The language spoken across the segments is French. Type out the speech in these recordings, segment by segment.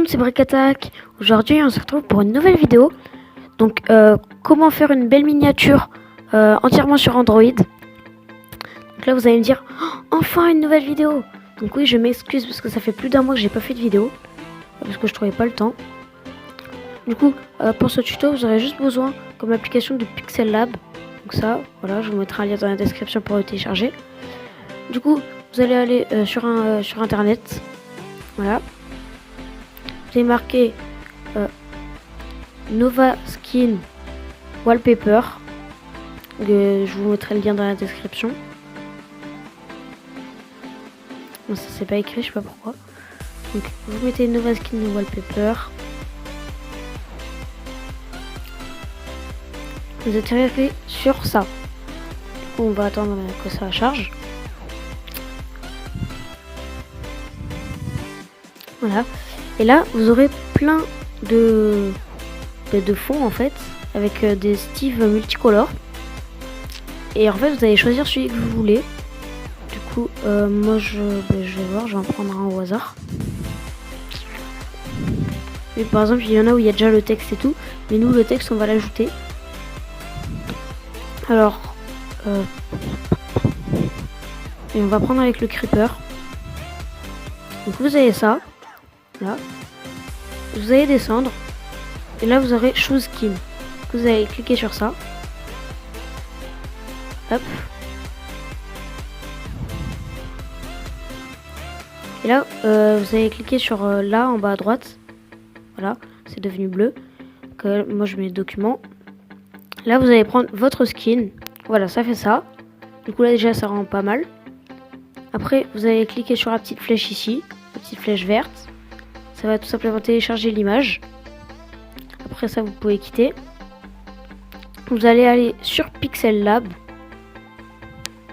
c'est Brick Attack. Aujourd'hui, on se retrouve pour une nouvelle vidéo. Donc, comment faire une belle miniature entièrement sur Android. Donc là, vous allez me dire, oh, enfin une nouvelle vidéo. Donc oui, je m'excuse parce que ça fait plus d'un mois que j'ai pas fait de vidéo. Parce que je trouvais pas le temps. Du coup, pour ce tuto, vous aurez juste besoin comme application de Pixel Lab. Donc ça, voilà, je vous mettrai un lien dans la description pour le télécharger. Du coup, vous allez aller sur internet. Voilà. Vous allez marquer Nova Skin Wallpaper. Je vous mettrai le lien dans la description. Bon, ça c'est pas écrit, je sais pas pourquoi. Donc vous mettez Nova Skin Wallpaper. Vous atterrez sur ça. Du coup, on va attendre que ça charge. Voilà. Et là, vous aurez plein de fonds en fait, avec des Steve multicolores. Et en fait, vous allez choisir celui que vous voulez. Du coup, moi je vais voir, je vais en prendre un au hasard. Et par exemple, il y en a où il y a déjà le texte et tout, mais nous le texte on va l'ajouter. Alors, et on va prendre avec le creeper. Donc vous avez ça, là. Vous allez descendre et là vous aurez Choose Skin. Vous allez cliquer sur ça. Hop. Et là vous allez cliquer sur là en bas à droite. Voilà, c'est devenu bleu. Donc, moi je mets document. Là vous allez prendre votre skin. Voilà, ça fait ça. Du coup là déjà ça rend pas mal. Après vous allez cliquer sur la petite flèche ici, la petite flèche verte. Ça va tout simplement télécharger l'image. Après ça, vous pouvez quitter. Vous allez aller sur Pixel Lab.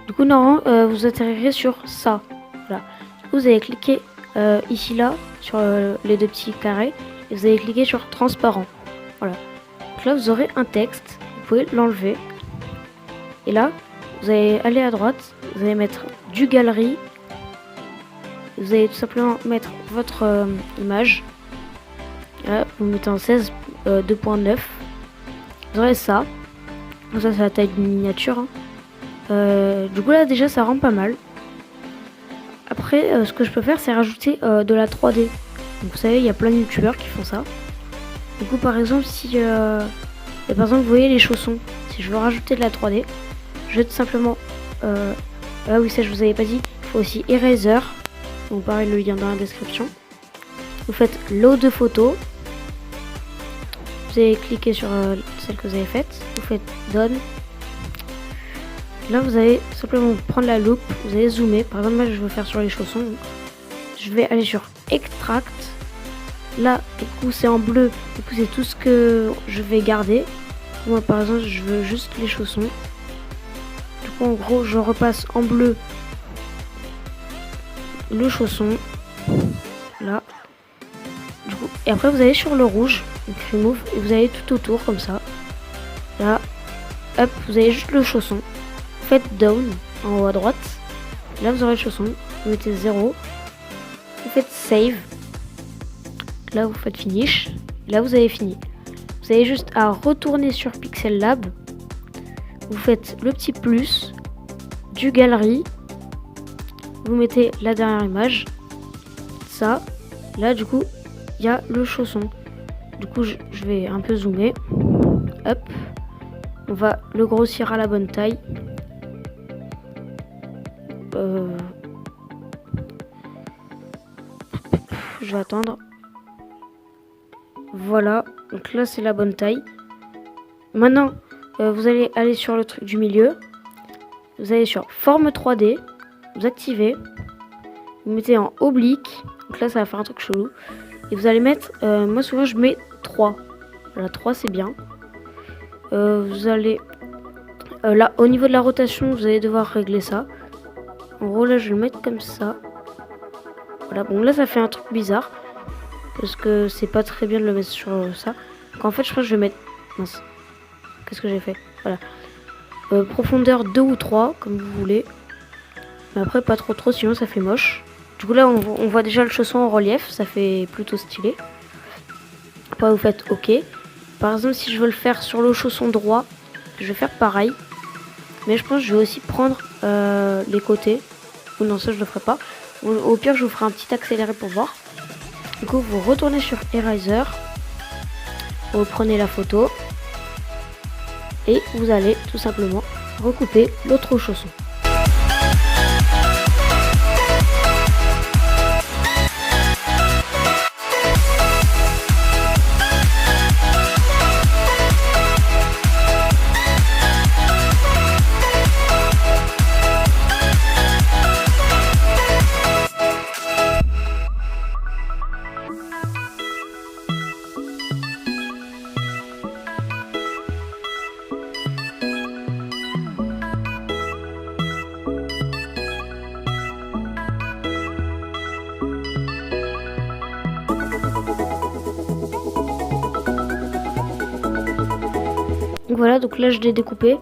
Du coup, normalement, vous atterrirez sur ça. Voilà. Du coup, vous allez cliquer ici, là, sur les deux petits carrés. Et vous allez cliquer sur transparent. Voilà. Donc là, vous aurez un texte. Vous pouvez l'enlever. Et là, vous allez aller à droite. Vous allez mettre du galerie. Vous allez tout simplement mettre votre image. Là, vous mettez en 16 2.9. Vous aurez ça. Donc ça c'est la taille d'une miniature. Hein. Du coup là déjà ça rend pas mal. Après ce que je peux faire c'est rajouter de la 3D. Donc vous savez il y a plein de youtubeurs qui font ça. Du coup par exemple si par exemple vous voyez les chaussons. Si je veux rajouter de la 3D, je vais tout simplement ah oui ça je vous avais pas dit. Il faut aussi Eraser. Donc pareil le lien dans la description. Vous faites load de photos. Vous allez cliquer sur celle que vous avez faite. Vous faites done. Là vous allez simplement prendre la loupe. Vous allez zoomer. Par exemple moi je veux faire sur les chaussons. Je vais aller sur extract. Là du coup c'est en bleu. Du coup c'est tout ce que je vais garder. Moi par exemple je veux juste les chaussons. Du coup en gros je repasse en bleu le chausson. Là. Du coup, et après vous allez sur le rouge, donc remove, et vous allez tout autour comme ça. Là, hop, vous avez juste le chausson. Vous faites down en haut à droite. Là vous aurez le chausson. Vous mettez 0. Vous faites save. Là vous faites finish. Et là vous avez fini. Vous avez juste à retourner sur Pixel Lab. Vous faites le petit plus du galerie. Vous mettez la dernière image. Ça. Là du coup il y a le chausson. Du coup je vais un peu zoomer. Hop. On va le grossir à la bonne taille. Je vais attendre. Voilà. Donc là c'est la bonne taille. Maintenant vous allez aller sur le truc du milieu. Vous allez sur forme 3D. Vous activez. Vous mettez en oblique. Donc là ça va faire un truc chelou. Et vous allez mettre, moi souvent je mets 3. Voilà, 3 c'est bien. Vous allez, là au niveau de la rotation, vous allez devoir régler ça. En gros là je vais le mettre comme ça. Voilà, bon là ça fait un truc bizarre. Parce que c'est pas très bien de le mettre sur ça. Donc en fait je pense que je vais mettre, mince, qu'est-ce que j'ai fait? Voilà. Profondeur 2 ou 3, comme vous voulez. Mais après pas trop sinon ça fait moche. Du coup là on voit déjà le chausson en relief, ça fait plutôt stylé. Après vous faites OK. Par exemple si je veux le faire sur le chausson droit, je vais faire pareil. Mais je pense que je vais aussi prendre les côtés. Ou non, ça je le ferai pas. Au pire je vous ferai un petit accéléré pour voir. Du coup vous retournez sur Eraser. Vous prenez la photo. Et vous allez tout simplement recouper l'autre chausson. Donc voilà, donc là je l'ai découpé.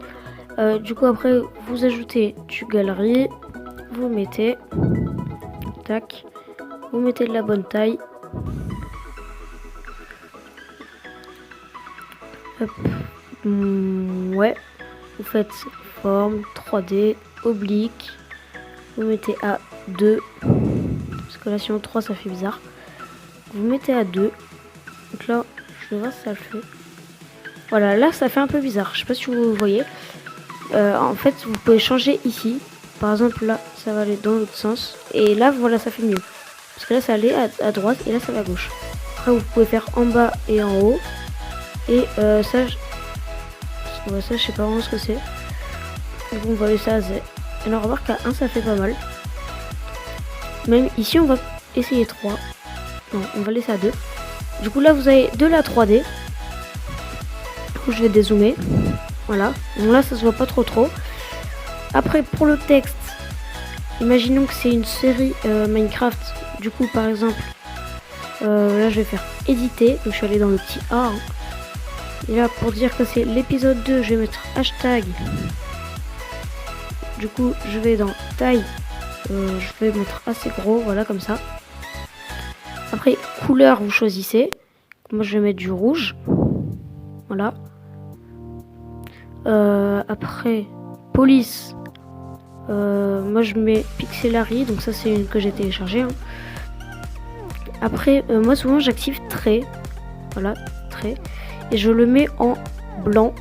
Du coup après vous ajoutez du galerie, vous mettez, tac, vous mettez de la bonne taille. Hop. Ouais, vous faites forme 3D, oblique, vous mettez à 2, parce que là sinon 3 ça fait bizarre. Vous mettez à 2, donc là je vais voir si ça le fait. Voilà, là ça fait un peu bizarre, je sais pas si vous voyez. En fait vous pouvez changer ici. Par exemple là ça va aller dans l'autre sens. Et là voilà ça fait mieux. Parce que là ça allait à droite et là ça va à gauche. Après vous pouvez faire en bas et en haut. Et ça je sais pas vraiment ce que c'est. Donc on va laisser à Z. Alors remarque qu'à 1 ça fait pas mal. Même ici on va essayer 3. Non on va laisser à 2. Du coup là vous avez de la 3D. Je vais dézoomer. Voilà. Donc là ça se voit pas trop. Après pour le texte, imaginons que c'est une série Minecraft. Du coup par exemple là je vais faire éditer. Donc je suis allé dans le petit A. Et là pour dire que c'est l'épisode 2, je vais mettre hashtag. Du coup je vais dans taille. Je vais mettre assez gros. Voilà comme ça. Après couleur vous choisissez. Moi je vais mettre du rouge. Voilà. Après police, moi je mets Pixelary, donc ça c'est une que j'ai téléchargée. Hein. Après moi souvent j'active trait, voilà trait, et je le mets en blanc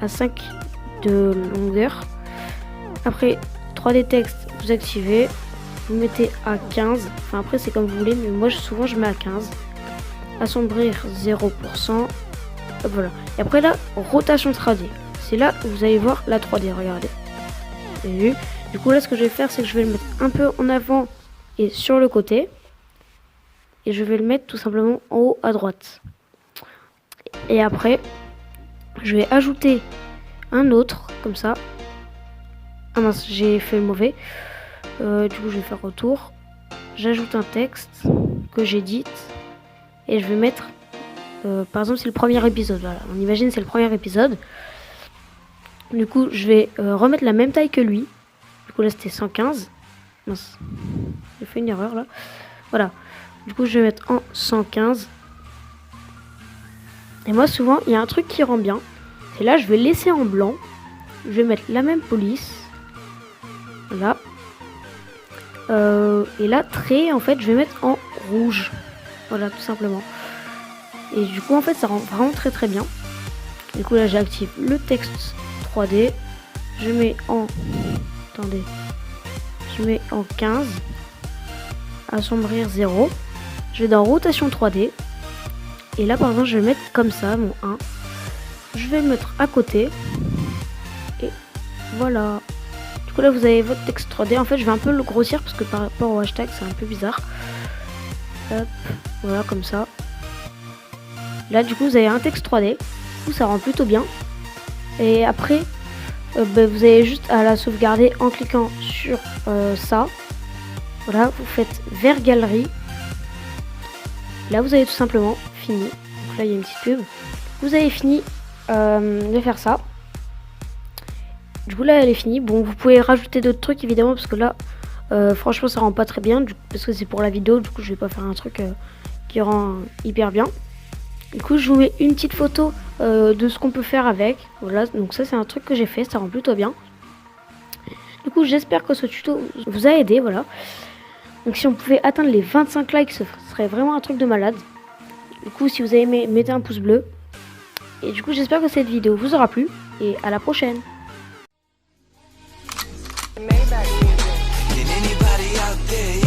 à 5 de longueur. Après 3D texte vous activez, vous mettez à 15, enfin après c'est comme vous voulez, mais moi souvent je mets à 15. Assombrir 0%, voilà. Et après là rotation 3D. C'est là où vous allez voir la 3D, regardez. Vous avez vu? Du coup là ce que je vais faire c'est que je vais le mettre un peu en avant et sur le côté. Et je vais le mettre tout simplement en haut à droite. Et après je vais ajouter un autre comme ça. Ah mince j'ai fait le mauvais. Du coup je vais faire retour. J'ajoute un texte que j'édite. Et je vais mettre par exemple c'est le premier épisode. Voilà. On imagine c'est le premier épisode. Du coup, je vais remettre la même taille que lui. Du coup, là, c'était 115. Mince. J'ai fait une erreur, là. Voilà. Du coup, je vais mettre en 115. Et moi, souvent, il y a un truc qui rend bien. C'est là, je vais laisser en blanc. Je vais mettre la même police. Voilà. Et là, trait, en fait, je vais mettre en rouge. Voilà, tout simplement. Et du coup, en fait, ça rend vraiment très bien. Du coup, là, j'active le texte 3D, je mets en, attendez, je mets en 15, assombrir 0, je vais dans rotation 3D, et là par exemple je vais mettre comme ça mon 1, je vais le mettre à côté, et voilà. Du coup là vous avez votre texte 3D, en fait je vais un peu le grossir parce que par rapport au hashtag c'est un peu bizarre. Hop, voilà comme ça. Là du coup vous avez un texte 3D, du coup ça rend plutôt bien. Et après, vous avez juste à la sauvegarder en cliquant sur ça. Voilà, vous faites vers galerie. Là, vous avez tout simplement fini. Donc là, il y a une petite pub. Vous avez fini de faire ça. Du coup, là, elle est finie. Bon, vous pouvez rajouter d'autres trucs, évidemment, parce que là, franchement, ça rend pas très bien. Parce que c'est pour la vidéo, du coup, je vais pas faire un truc qui rend hyper bien. Du coup, je vous mets une petite photo de ce qu'on peut faire avec. Voilà, donc ça c'est un truc que j'ai fait, ça rend plutôt bien. Du coup, j'espère que ce tuto vous a aidé, voilà. Donc si on pouvait atteindre les 25 likes, ce serait vraiment un truc de malade. Du coup, si vous avez aimé, mettez un pouce bleu. Et du coup, j'espère que cette vidéo vous aura plu. Et à la prochaine. Can anybody out there